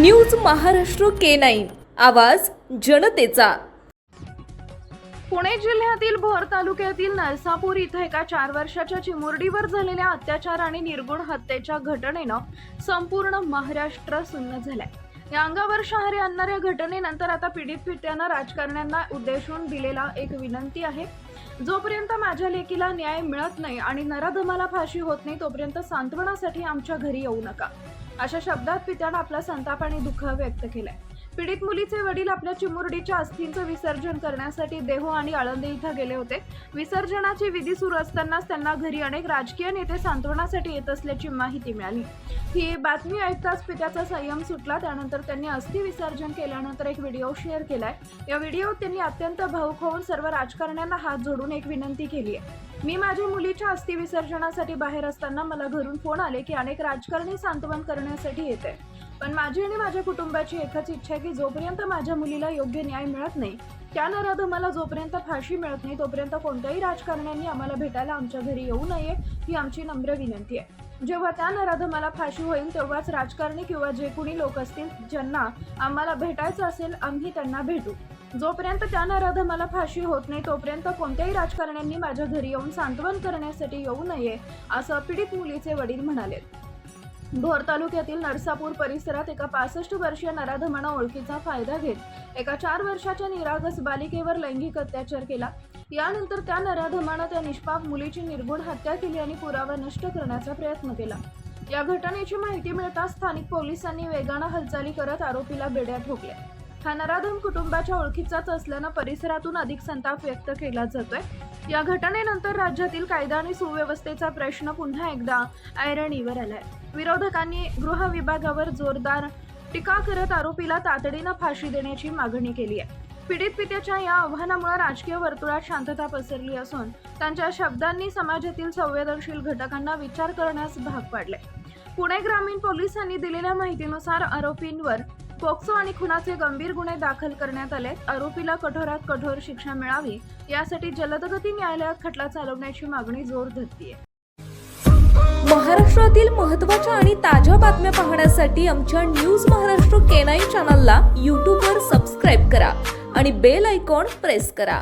News Maharashtra K9 आवाज जनतेचा। पुणे जिल्ह्यातील भोर तालुक्यातील नरसापूर इथे एका 4 वर्षाच्या चिमुरडीवर झालेल्या अत्याचार आणि निर्गुण हत्येच्या घटनेनं संपूर्ण महाराष्ट्र सुन्न झालाय। या अंगावर शहारे आणणाऱ्या घटनेनंतर आता पीडित पित्यानं राजकारण्यांना उद्देशून दिलेला एक विनंती आहे। जोपर्यंत माझ्या लेकीला न्याय मिळत नाही आणि नराधमाला फाशी होत नाही तोपर्यंत सांत्वनासाठी आमच्या घरी येऊ नका, अशा शब्दात पित्यानं आपला संताप आणि दुःख व्यक्त केलाय। पीडित मुलीचे वडील आपल्या चिमुरडीच्या अस्थींचं विसर्जन करण्यासाठी देहू आणि आळंदी इथं गेले होते। विसर्जनाची विधी सुरू असतानाच त्यांना घरी अनेक राजकीय नेते सांत्वनासाठी येत असल्याची माहिती मिळाली। ही बातमी ऐकताच पित्याचा संयम सुटला। त्यानंतर त्यांनी अस्थी विसर्जन केल्यानंतर एक व्हिडिओ शेअर केलाय। या व्हिडिओत त्यांनी अत्यंत भावुक होऊन सर्व राजकारण्यांना हात जोडून एक विनंती केली आहे। मी माझ्या मुलीच्या अस्थी विसर्जनासाठी बाहेर असताना मला घरून फोन आले की अनेक राजकारणी सांत्वन करण्यासाठी येते, पण माझी आणि माझ्या कुटुंबाची एकच इच्छा आहे की जोपर्यंत माझ्या मुलीला योग्य न्याय मिळत नाही, त्या नराधमाला जोपर्यंत फाशी मिळत नाही तोपर्यंत कोणत्याही राजकारण्यांनी आम्हाला भेटायला आमच्या घरी येऊ नये, ही आमची नम्र विनंती आहे। जेव्हा त्या नराधमाला फाशी होईल तेव्हाच राजकारणी किंवा जे कोणी लोक असतील ज्यांना आम्हाला भेटायचं असेल आम्ही त्यांना भेटू। जोपर्यंत त्या नराधमाला फाशी होत नाही तोपर्यंत कोणत्याही राजकारण्यांनी माझ्या घरी येऊन सांत्वन करण्यासाठी येऊ नये, असं पीडित मुलीचे वडील म्हणाले। भोर तालुक्यातील नरसापूर परिसरात एका 65 वर्षीय नराधमानं ओळखीचा फायदा घेत एका 4 वर्षाच्या निरागस बालिकेवर लैंगिक अत्याचार केला। यानंतर त्या नराधमानं त्या निष्पाप मुलीची निर्गुण हत्या केली आणि पुरावा नष्ट करण्याचा प्रयत्न केला। या घटनेची माहिती मिळताच स्थानिक पोलिसांनी वेगानं हालचाली करत आरोपीला बेड्या ठोकल्या। हा नराधम कुटुंबाच्या ओळखीचाच असल्यानं परिसरातून अधिक संताप व्यक्त केला जातोय। या घटनेनंतर राज्यातील कायदा आणि सुव्यवस्थेचा प्रश्न पुन्हा एकदा ऐरणीवर आलाय। विरोधकांनी गृह विभागावर जोरदार टीका करत आरोपीला तातडीनं फाशी देण्याची मागणी केली आहे। पीडित पित्याच्या या आव्हानामुळे राजकीय वर्तुळात शांतता पसरली असून त्यांच्या शब्दांनी समाजातील संवेदनशील घटकांना विचार करण्यास भाग पाडले। पुणे ग्रामीण पोलिसांनी दिलेल्या माहितीनुसार आरोपींवर पोक्सो आणि खुनाचे गंभीर गुन्हे दाखल करण्यात आले। आरोपीला कठोरात कठोर शिक्षा मिळावी यासाठी जलदगती न्यायालयात खटला चालवण्याची मागणी जोर धरतीये। महाराष्ट्रातील महत्त्वाच्या आणि ताज्या बातम्या पाहण्यासाठी आमच्या न्यूज महाराष्ट्र K9 चॅनलला YouTube वर सबस्क्राइब करा आणि बेल आयकॉन प्रेस करा।